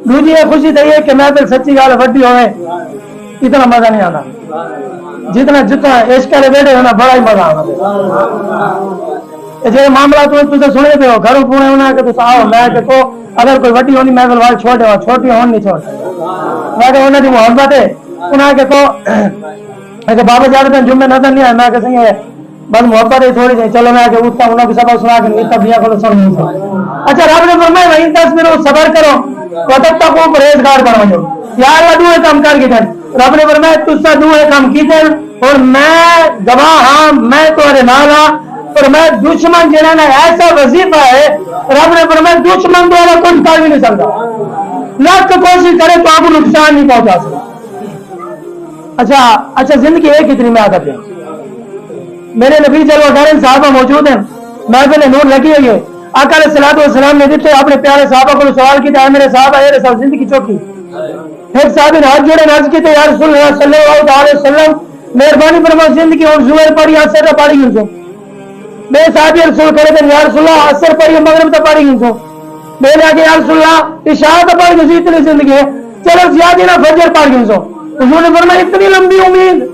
दूजी ये खुशी तो ये कि महफिल सच्ची गाल वड्डी होवे इतना मजा नहीं आता जितना जितना इश्क वाले बैठे होना बड़ा ही मजा आना जे मामला तुझे सुने पे हो घरों पुणे होना कि तुम आओ मैं कि को अगर कोई वड्डी होनी महफिल वाल छोड़े छोटी होनी नहीं छोड़ मैं कि उन्हें मोहब्बत है उन्हें के को बाबा ज्यादा जुम्मे नजर नहीं आया मैं कि सही है बस मोहब्बत है थोड़ी नहीं चलो मैं के उठता हूं कि सब सुना के इतना बिया को सुन नहीं अच्छा रब ने फरमाया वहीं 10 मिनट सब्र करो तब तक वो परहेजगार बनो यार दुए काम कर के रब ने फरमाया तुझसे दुए काम कीते और मैं गवाह हां मैं तुम्हारे नाल हां और मैं दुश्मन जिन्हें ना ऐसा वजीफा है रब ने फरमाया दुश्मन द्वारा कुछ कर भी नहीं सकता लाख कोशिश करे तो आपको नुकसान नहीं पहुंचा सकता अच्छा जिंदगी एक इतनी में आदत है मेरे नबी जलवान साहबा मौजूद हैं महफिल नूर लगी हुई है आका अलैहिस्सलाम ने दिते अपने प्यारे साहबा को सवाल किया है मेरे साहबा ये सब जिंदगी चौकी एक साहब ने हाथ जोड़े नाज किए या रसूलुल्लाह सल्लल्लाहु अलैहि वसल्लम मेहरबानी फरमाओ जिंदगी और जुमेर पढ़ी असर पढ़ी गिनसो मेरे साहब ये रसूल करे थे या रसूलुल्लाह असर पढ़ी मगरिब तक पढ़ी गिनसो मैंने आगे या रसूलुल्लाह इशा तक पढ़ी गिनसो इतनी जिंदगी है चलो ज्यादा ना फजर पढ़ गिनसो हुजूर ने फरमाया इतनी लंबी उम्मीद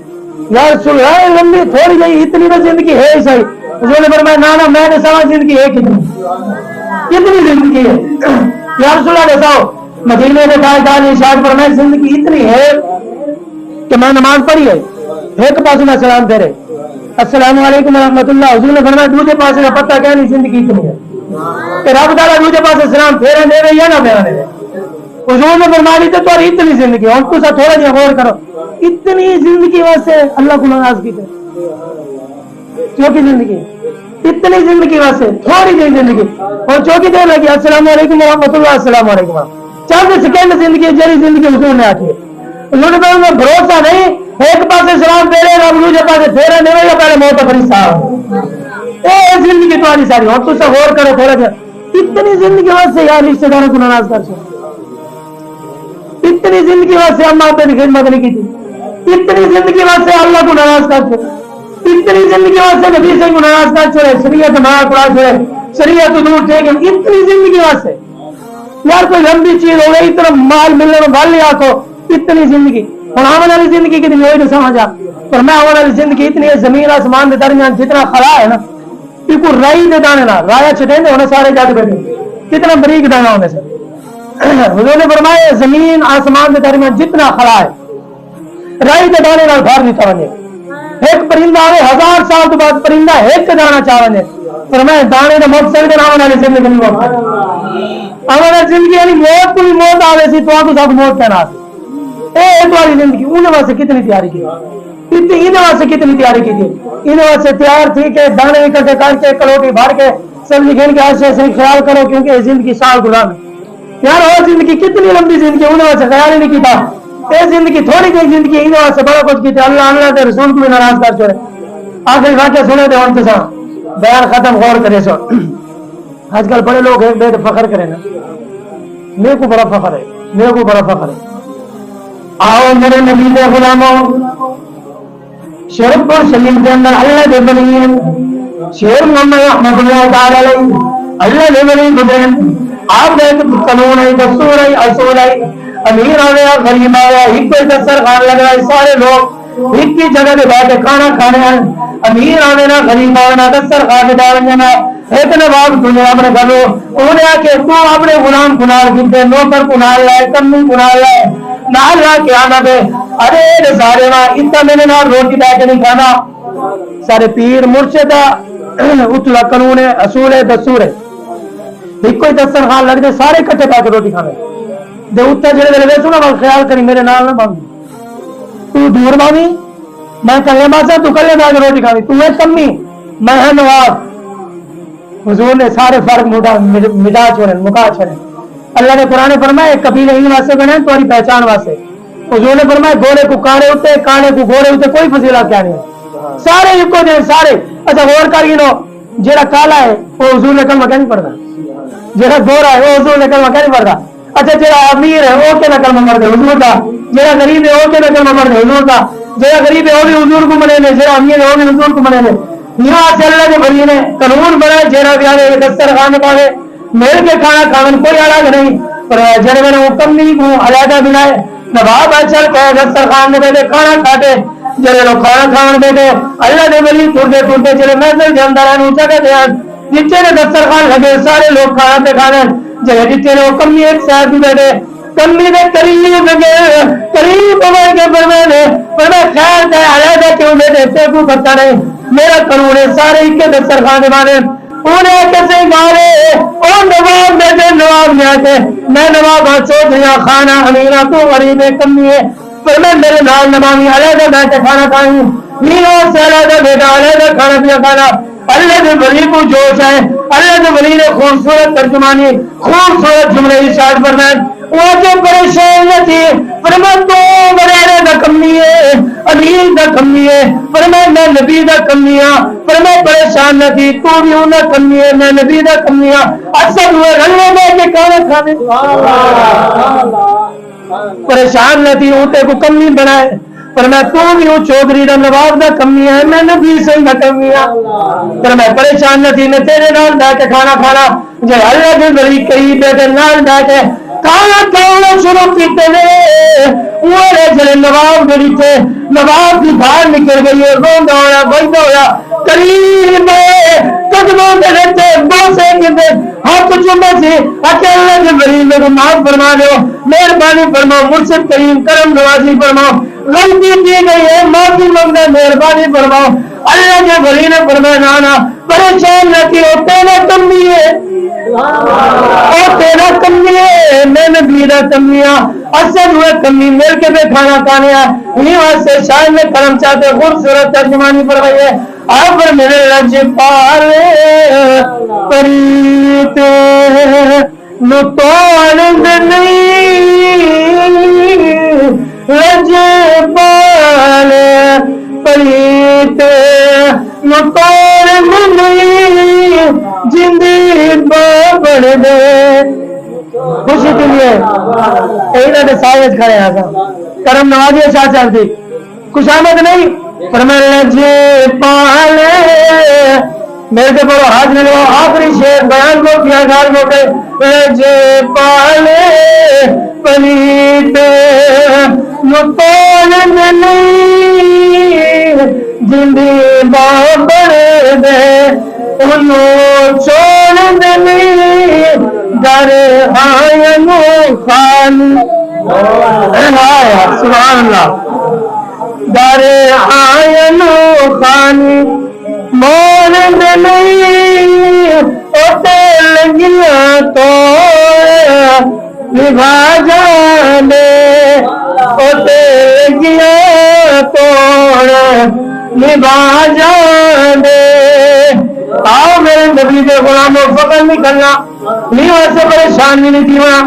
या रसूलुल्लाह लंबी थोड़ी नहीं इतनी तो जिंदगी है ही सही हुजूर ने फरमाया ना मैंने समझ जिंदगी है कितनी जिंदगी है या रसूलुल्लाह बताओ मदीने में ताजदार इरशाद फरमाया जिंदगी इतनी है कि मैं नमाज पढ़ी है एक पास में सलाम फेरे अस्सलाम वालेकुम रहमतुल्लाह हुजूर ने फरमाया दूसरे पास का पता क्या नहीं जिंदगी इतनी है कि रब ताला दूसरे पास सलाम फेरे दे रही है ना फेरा दे हुजूर ने फरमाया तो तुम्हारी इतनी जिंदगी और तुझे थोड़ा जिहा गौर करो इतनी जिंदगी वास्ते अल्लाह को नाराज की चौकी जिंदगी इतनी जिंदगी वास्ते थोड़ी जी जिंदगी और चौकी देर लगी अस्सलाम वालेकुम रहमतुल्लाह अस्सलाम वालेकुम चंद सेकंड जिंदगी जरी जिंदगी हुजूर ने आखी उन्होंने कहा भरोसा नहीं एक पास सलाम फेरे रब दूसरे पास फेरा नहीं पहले मौत फरिश्ता ए जिंदगी तुम्हारी सारी और तुझे गौर करो थोड़ा जिहा इतनी जिंदगी वास्ते यार रिश्तेदारों को नाराज कर इतनी जिंदगी वास्ते अम्मा अब्बे की खिदमत नहीं की थी इतनी जिंदगी वास्ते अल्लाह को नाराज कर इतनी जिंदगी वास्ते नबी से को नाराज कर छोड़े शरीयत मां कुरान छोड़े शरीयत दूर थे इतनी जिंदगी वास्ते यार कोई लंबी चीज हो गई इतना माल मिलने में गाल आखो इतनी जिंदगी और आने वाली जिंदगी कितनी वही तो समझ आ पर मैं आने वाली जिंदगी इतनी है जमीन आसमान के दरमियान जितना खला है ना इनको राई दे दाने ना राया छटेंगे होने सारे जाके बैठे कितना बरीक दाना होने से हुजूर ने फरमाया जमीन आसमान के दरमियान जितना खला है राई के दाने नाल भर नहीं चावने एक परिंदा आवे 1000 साल तो बाद परिंदा एक दाना चावने फरमाया दाने ने मौत संग नाम वाली जिंदगी नहीं मौत हमारा जिंदगी यानी मौत को भी मौत आवे सी तो सब मौत कहना ए तुम्हारी जिंदगी उन वास्ते कितनी तैयारी की इतनी इन वास्ते कितनी तैयारी की थी इन वास्ते तैयार थी कि दाने इकट्ठे करके कलोटी भर के सब्जी खेल के ऐसे ऐसे ख्याल करो क्योंकि जिंदगी साल गुलाम है यार और जिंदगी कितनी लंबी जिंदगी उन्होंने से ख्याल ही नहीं किया ये जिंदगी थोड़ी सी जिंदगी इन्होंने से बड़ा कुछ किया अल्लाह अल्लाह के रसूल को भी नाराज कर छोड़े आखिरी वाक्य सुने थे उनके साथ बयान खत्म गौर करे सो आजकल बड़े लोग एक बेद फखर करें ना मेरे को बड़ा फखर है मेरे को बड़ा फखर है आओ मेरे नबी के गुलामों शेरपुर शरीफ के अंदर अल्लाह दे बनी है शेर मोहम्मद रहमतुल्लाह ताला अलैहि अल्लाह दे बनी बुदेन आप देख कानून है दस्तूर है असूल है अमीर आ गया गरीब आ गया एक कोई दस्तर खान लग रहा है सारे लोग एक ही जगह पे बैठे खाना खाने हैं अमीर आने ना गरीब आने ना दस्तर खान डालने ना एक नवाब दुनिया में करो उन्हें आके तू अपने गुलाम कुनाल गिनते नौकर कुनाल लाए कन्नी कुनाल लाए नाल ला के आना बे अरे सारे ना इतना मैंने ना रोटी बैठे नहीं खाना सारे पीर मुर्शिदा उतला कानून है असूल है दस्तूर है एक कोई दस्तर खान लग जाए सारे इकट्ठे बैठ रोटी खाने दे उत्तर जेड़े वेले सुना बस ख्याल करी मेरे नाल ना बांधी तू दूर बांधी मैं कल्ले मासा तू कल्ले बैठ रोटी खानी तू है कम्मी मैं है नवाब हुजूर ने सारे फर्क मिटा छोड़े मुका छोड़े अल्लाह ने कुरान में फरमाया कबीले इन वास्ते बने तुम्हारी पहचान वास्ते हुजूर ने फरमाया गोरे को काले उते काले को गोरे उते कोई फजीला क्या नहीं सारे इको दे सारे अच्छा गौर कर गिनो जेड़ा काला है वो हुजूर ने कलमा क्या नहीं पढ़ता जेड़ा गोरा है वो हुजूर ने कलमा क्या नहीं पढ़ता अच्छा जेड़ा अमीर है वो क्या कलमा पढ़ दे हुजूर का जेड़ा गरीब है वो क्या कलमा पढ़ दे हुजूर का जेड़ा गरीब है वो भी हुजूर को मने जेड़ा अमीर है वो भी हुजूर को मने यहाँ से अल्लाह के बड़ी ने कानून बनाए जेड़ा भी आगे दस्तर खान पावे मिल के खाना खावन कोई अलग नहीं فرمایا جڑے میں نے کمی کو علیحدہ بنائے نواب چل کے دسترخوان میں بیٹھے کھانا کھاتے جڑے لوگ کھانا کھان بیٹھے اللہ دے ولی ٹرتے ٹرتے چلے محفل کے اندر اونچا کے دیا جتنے نے دسترخوان لگے سارے لوگ کھانا پہ کھانے جگہ جتنے لوگ کمی ایک ساتھ بھی بیٹھے کمی نے قریب لگے قریب ہو کے فرمایا خیر ہے علیحدہ کیوں بیٹھے تے کو پتہ نہیں میرا قانون ہے سارے ایک کے دسترخوان دے انہیں کیسے گارے اور نواب بیٹے نواب میں آتے میں نواب چودھریاں خانہ امیرہ تو غریب کمی ہے پر میں میرے نال نمامی علیحدہ بیٹھے کھانا کھائیں میرا سے علیحدہ بیٹا علیحدہ کھانا پیا کھانا اللہ کے ولی کو جوش ہے اللہ کے ولی نے خوبصورت ترجمانی خوبصورت جملے ارشاد فرمائے وہ جو پریشان نہ تھی فرمایا تو بڑے دا کمی ہے امیر دا کمی ہے فرمایا میں نبی دا کمی ہاں فرمایا پریشان نہ تھی تو بھی انہاں کمی ہے میں نبی دا کمی ہاں اکثر ہوئے رلے میں کے کھانا کھانے پریشان نہ تھی اوتے کو کمی بنائے فرمایا تو بھی وہ چودھری دا نواب دا کمی ہے میں نبی سے دا کمی ہاں فرمایا پریشان نہ تھی میں تیرے نال بیٹھ کے کھانا کھانا جے اللہ کے ولی قریب بیٹھے نال بیٹھ کے کھانا کھانا شروع کیتے ہیں وہ جڑے نواب جڑی تھے نواب کی باہر نکل گئی ہے روندا ہویا بولدا ہویا قریب قدموں دے رہتے بوسے کیتے ہاتھ چومے سے اکیلے کے ولی میں معاف فرما دو مہربانی فرماؤ مرشد کریم کرم نوازی فرماؤ غلطی کی گئی ہے معافی مانگنا مہربانی فرماؤ اللہ کے ولی نے فرمایا نانا پریشان نہ کی تیرا کمی ہے اور تیرا کمی ہے میں نبی دا کمی ہاں اصل ہوئے کمی مل کے بھی کھانا کھانے ہیں واسطے شاید میں کرم چاہتے خوبصورت ترجمانی فرمائی ہے آپ میرے لج پالے پریت نو توڑ نہیں لج پالے پریت نو توڑ نہیں جندی بابڑ دے خوشی کے لیے اینا دے ساوج کھڑے ہیں کرم نوازی شاہ صاحب تھی خوش آمد نہیں فرمایا لجے پالے میرے کے بڑو ہاتھ میں لو آخری شیر بیان کو کیا گھر کو کہ لجے پالے پلیت نتول نہیں جندی بابڑ دے انہوں چھوڑ دلی در آئینو خان سبحان اللہ در آئینو خان مور دلی اوٹے لگیا تو نبھا جانے اوٹے لگیا توڑ نبھا جانے آؤ میرے نبی کے غلاموں فخر نہیں کرنا نہیں ویسے پریشان نہیں تھی وہاں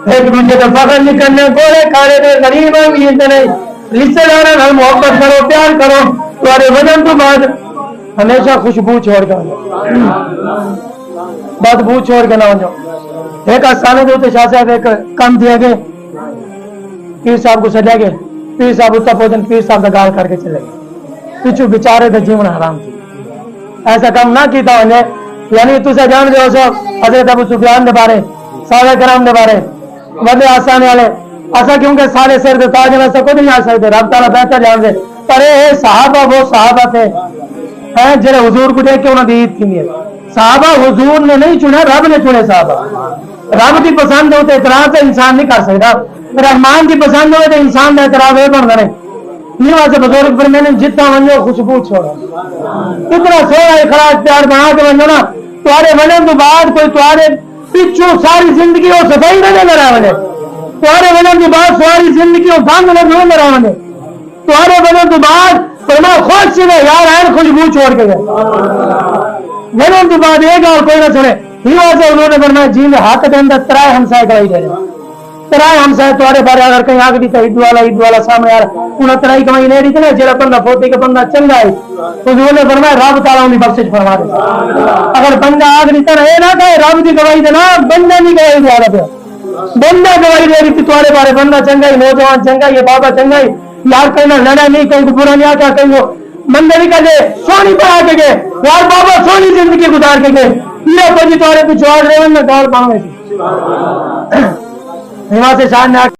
ایک دوسرے کا فخر نہیں کرنا گولے کھاڑے دے غریب بھی نہیں رشتے داروں نال محبت کرو پیار کرو تمہارے وجن تو بعد ہمیشہ خوشبو چھوڑ کے بدبو چھوڑ کے نہ ہو جاؤ ایک آسانوں کے شاہ صاحب ایک کام دیا گئے پیر صاحب کو سجا گئے پیر صاحب اتنا پوجن پیر صاحب کا گال کر کے چلے گئے پیچھو بیچارے کا جیون حرام تھی ایسا کام نہ کیتا انہیں یعنی تُسے جان دے ہو سو حضرت ابو سفیان دے بارے صحابہ کرام دے بارے ودے آسانے والے ایسا کیونکہ سارے سر دے تاج میں سکو نہیں آ سکتے رب تعالیٰ بہتر جان دے پر صحابہ وہ صحابہ تھے جنہیں حضور کو دیکھ کے انہوں نے عید کی ہے صحابہ حضور نے نہیں چنے رب نے چنے صحابہ رب کی پسند ہوتے اعتراض سے انسان نہیں کر سکتا رحمان کی پسند ہوئے تو انسان کا اعتراض ہے بن گئے نہیں واسطے بزرگ پر میں نے جتنا ونجو خوشبو چھوڑا کتنا سونا اخلاق پیار بنا کے ونجو نا تمہارے ونجن تو بعد کوئی تمہارے پچھو ساری زندگی وہ صفائی نہ نظر آنے تمہارے ونجن تو بعد ساری زندگی وہ گند نہ نظر آنے تمہارے ونجن تو بعد فرما خوش سے یار ہے خوشبو چھوڑ کے گئے ونجن تو بعد ایک اور کوئی نہ سنے ہی واسطے انہوں نے فرمایا جی میں حق دے اندر ترائے ہمسائے کرائی دے رہے ترائی ہمسائے تمہارے بارے اگر کہیں آگ دیتا عید والا سامنے آ رہا انہیں ترائی کمائی نہیں دیتے نا جڑا بندہ پوتے کا بندہ چنگا ہے حضور نے فرمایا رب تعالیٰ انہیں بخشش فرما دے اگر بندہ آگ دیتا نا یہ نہ کہے رب کی گواہی دینا بندہ نہیں گواہی دے رہا پہ بندہ گواہی دے رہی تھی تمہارے بارے بندہ چنگا ہی نوجوان چنگا ہی بابا چنگا ہی یار کہیں نہ لڑا نہیں کہیں برا نہیں آ کہیں وہ بندے نہیں کہتے سونی پر آ کے گئے یار بابا سونی زندگی گزار کے گئے یہ تو جی تمہارے پچھوڑ رہے ہیں میں گال پاؤں گے हिमा से शान